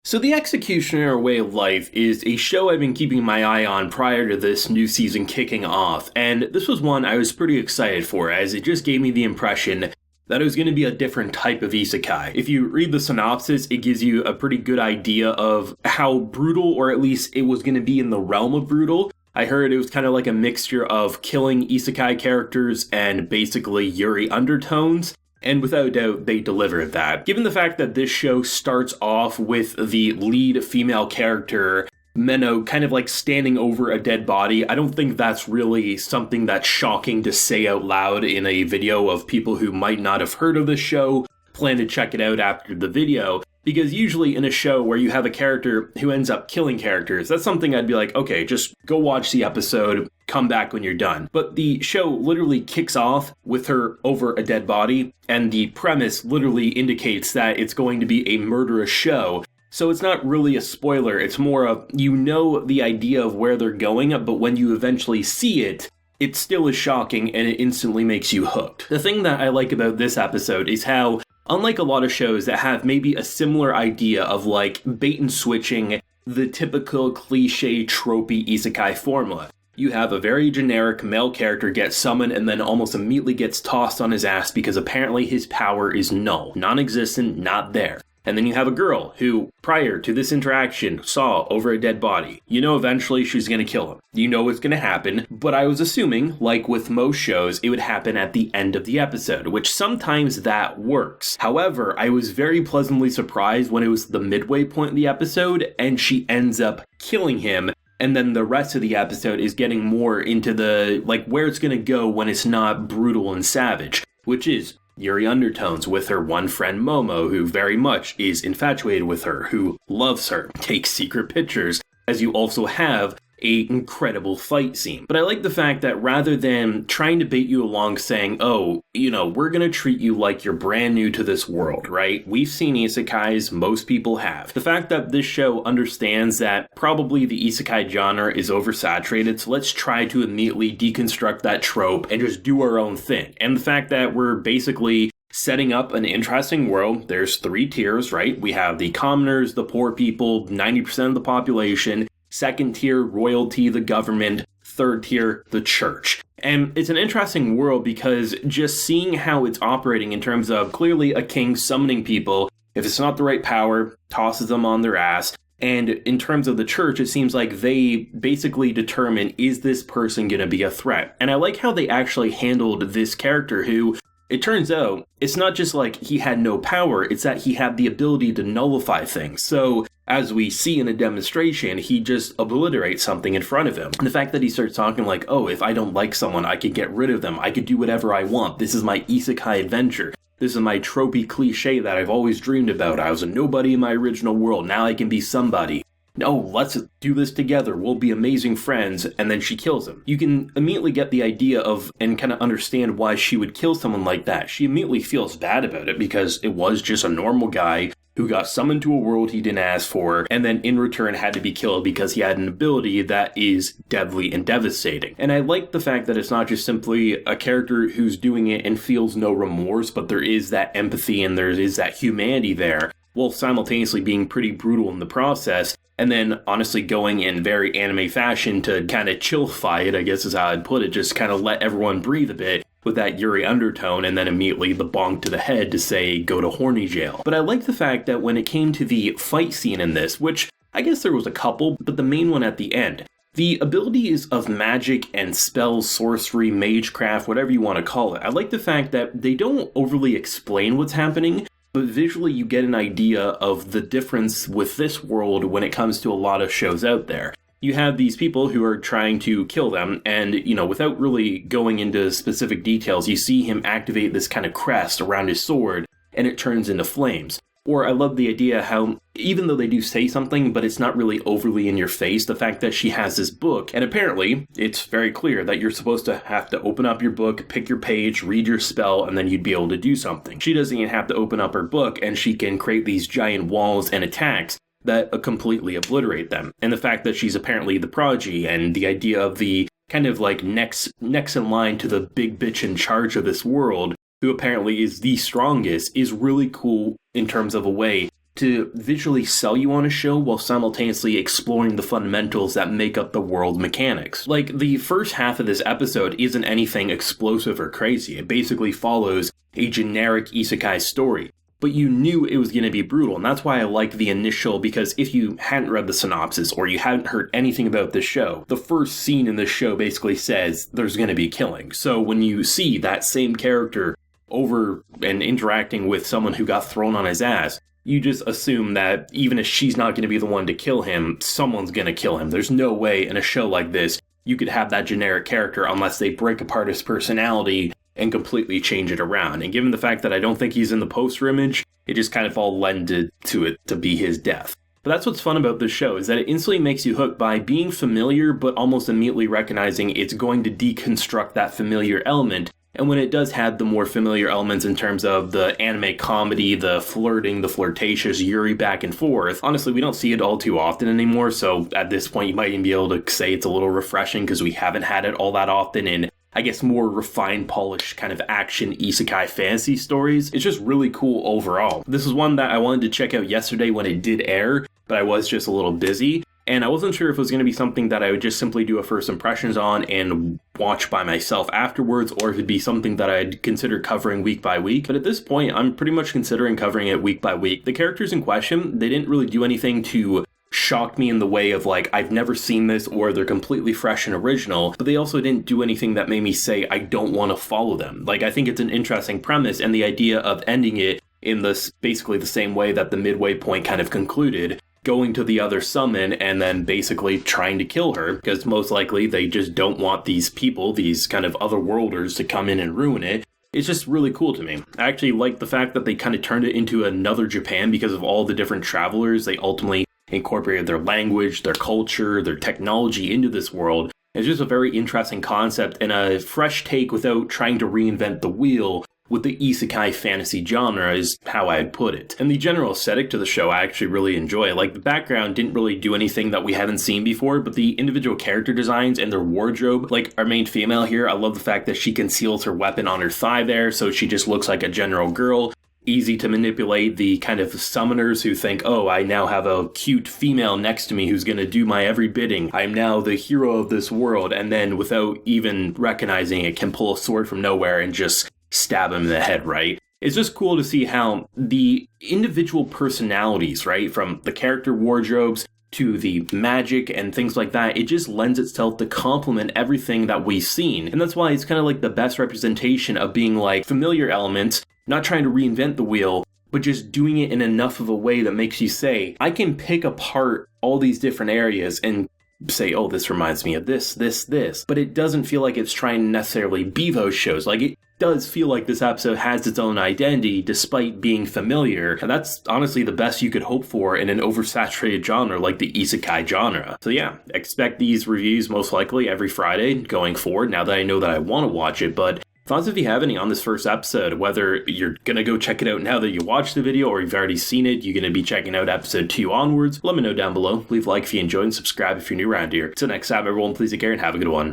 So The Executioner Way of Life is a show I've been keeping my eye on prior to this new season kicking off, and this was one I was pretty excited for, as it just gave me the impression that it was going to be a different type of isekai. If you read the synopsis, it gives you a pretty good idea of how brutal, or at least it was going to be in the realm of brutal. I heard it was kind of like a mixture of killing isekai characters and basically Yuri undertones. And without a doubt, they delivered that. Given the fact that this show starts off with the lead female character, Menno, kind of like standing over a dead body, I don't think that's really something that's shocking to say out loud in a video of people who might not have heard of this show, plan to check it out after the video. Because usually in a show where you have a character who ends up killing characters, that's something I'd be like, okay, just go watch the episode, come back when you're done. But the show literally kicks off with her over a dead body, and the premise literally indicates that it's going to be a murderous show. So it's not really a spoiler, it's more of, you know the idea of where they're going, but when you eventually see it, it still is shocking and it instantly makes you hooked. The thing that I like about this episode is how, unlike a lot of shows that have maybe a similar idea of like bait and switching the typical cliche tropey isekai formula, you have a very generic male character get summoned and then almost immediately gets tossed on his ass because apparently his power is null, non-existent, not there. And then you have a girl who, prior to this interaction, saw over a dead body. You know eventually she's going to kill him. You know what's going to happen, but I was assuming, like with most shows, it would happen at the end of the episode, which sometimes that works. However, I was very pleasantly surprised when it was the midway point of the episode and she ends up killing him. And then the rest of the episode is getting more into the, like, where it's going to go when it's not brutal and savage, which is Yuri undertones with her one friend Momo, who very much is infatuated with her, who loves her, takes secret pictures, as you also have an incredible fight scene. But I like the fact that rather than trying to bait you along saying, oh, you know, we're going to treat you like you're brand new to this world, right? We've seen isekais, most people have. The fact that this show understands that probably the isekai genre is oversaturated, so let's try to immediately deconstruct that trope and just do our own thing. And the fact that we're basically setting up an interesting world. There's 3 tiers, right? We have the commoners, the poor people, 90% of the population. Second tier, royalty, the government. Third tier, the church. And it's an interesting world because just seeing how it's operating in terms of clearly a king summoning people, if it's not the right power, tosses them on their ass. And in terms of the church, it seems like they basically determine, is this person going to be a threat? And I like how they actually handled this character who, it turns out, it's not just like he had no power, it's that he had the ability to nullify things. So, as we see in a demonstration, he just obliterates something in front of him. And the fact that he starts talking like, oh, if I don't like someone, I could get rid of them, I could do whatever I want, this is my isekai adventure, this is my tropey cliche that I've always dreamed about, I was a nobody in my original world, now I can be somebody. No, let's do this together, we'll be amazing friends, and then she kills him. You can immediately get the idea of, and kind of understand why she would kill someone like that. She immediately feels bad about it because it was just a normal guy who got summoned to a world he didn't ask for, and then in return had to be killed because he had an ability that is deadly and devastating. And I like the fact that it's not just simply a character who's doing it and feels no remorse, but there is that empathy and there is that humanity there, while simultaneously being pretty brutal in the process. And then, honestly, going in very anime fashion to kind of chillify it, I guess is how I'd put it, just kind of let everyone breathe a bit with that Yuri undertone, and then immediately the bonk to the head to say, go to horny jail. But I like the fact that when it came to the fight scene in this, which I guess there was a couple, but the main one at the end, the abilities of magic and spells, sorcery, magecraft, whatever you want to call it, I like the fact that they don't overly explain what's happening, but visually you get an idea of the difference with this world when it comes to a lot of shows out there. You have these people who are trying to kill them, and, you know, without really going into specific details, you see him activate this kind of crest around his sword, and it turns into flames. Or I love the idea how, even though they do say something, but it's not really overly in your face, the fact that she has this book, and apparently, it's very clear that you're supposed to have to open up your book, pick your page, read your spell, and then you'd be able to do something. She doesn't even have to open up her book, and she can create these giant walls and attacks that completely obliterate them. And the fact that she's apparently the prodigy, and the idea of the kind of like next in line to the big bitch in charge of this world, who apparently is the strongest, is really cool in terms of a way to visually sell you on a show while simultaneously exploring the fundamentals that make up the world mechanics. Like, the first half of this episode isn't anything explosive or crazy. It basically follows a generic isekai story. But you knew it was going to be brutal, and that's why I like the initial, because if you hadn't read the synopsis or you hadn't heard anything about this show, the first scene in this show basically says there's going to be killing. So when you see that same character over and interacting with someone who got thrown on his ass, you just assume that even if she's not going to be the one to kill him, someone's going to kill him. There's no way in a show like this you could have that generic character unless they break apart his personality and completely change it around. And given the fact that I don't think he's in the poster image, it just kind of all lended to it to be his death. But that's what's fun about this show, is that it instantly makes you hooked by being familiar, but almost immediately recognizing it's going to deconstruct that familiar element. And when it does have the more familiar elements in terms of the anime comedy, the flirting, the flirtatious Yuri back and forth, honestly, we don't see it all too often anymore. So at this point, you might even be able to say it's a little refreshing because we haven't had it all that often in, I guess, more refined, polished kind of action isekai fantasy stories. It's just really cool overall. This is one that I wanted to check out yesterday when it did air, but I was just a little busy. And I wasn't sure if it was going to be something that I would just simply do a first impressions on and watch by myself afterwards, or if it'd be something that I'd consider covering week by week. But at this point, I'm pretty much considering covering it week by week. The characters in question, they didn't really do anything to shock me in the way of like, I've never seen this, or they're completely fresh and original, but they also didn't do anything that made me say I don't want to follow them. Like, I think it's an interesting premise, and the idea of ending it in this basically the same way that the midway point kind of concluded, going to the other summon and then basically trying to kill her, because most likely they just don't want these people, these kind of otherworlders, to come in and ruin it. It's just really cool to me. I actually like the fact that they kind of turned it into another Japan because of all the different travelers. They ultimately incorporated their language, their culture, their technology into this world. It's just a very interesting concept and a fresh take without trying to reinvent the wheel with the isekai fantasy genre, is how I'd put it. And the general aesthetic to the show I actually really enjoy. Like, the background didn't really do anything that we haven't seen before, but the individual character designs and their wardrobe, like our main female here, I love the fact that she conceals her weapon on her thigh there, so she just looks like a general girl. Easy to manipulate. The kind of summoners who think, oh, I now have a cute female next to me who's going to do my every bidding. I'm now the hero of this world. And then without even recognizing it, can pull a sword from nowhere and just stab him in the head, right? It's just cool to see how the individual personalities, right, from the character wardrobes to the magic and things like that, it just lends itself to complement everything that we've seen. And that's why it's kind of like the best representation of being like familiar elements, not trying to reinvent the wheel, but just doing it in enough of a way that makes you say, I can pick apart all these different areas and say, oh, this reminds me of this. But it doesn't feel like it's trying to necessarily be those shows. Like, it does feel like this episode has its own identity despite being familiar. And that's honestly the best you could hope for in an oversaturated genre like the isekai genre. So yeah, expect these reviews most likely every Friday going forward, now that I know that I want to watch it. But thoughts if you have any on this first episode, whether you're gonna go check it out now that you watched the video or you've already seen it, you're gonna be checking out episode 2 onwards, let me know down below. Leave a like if you enjoyed and subscribe if you're new around here. Till next time, everyone, please take care and have a good one.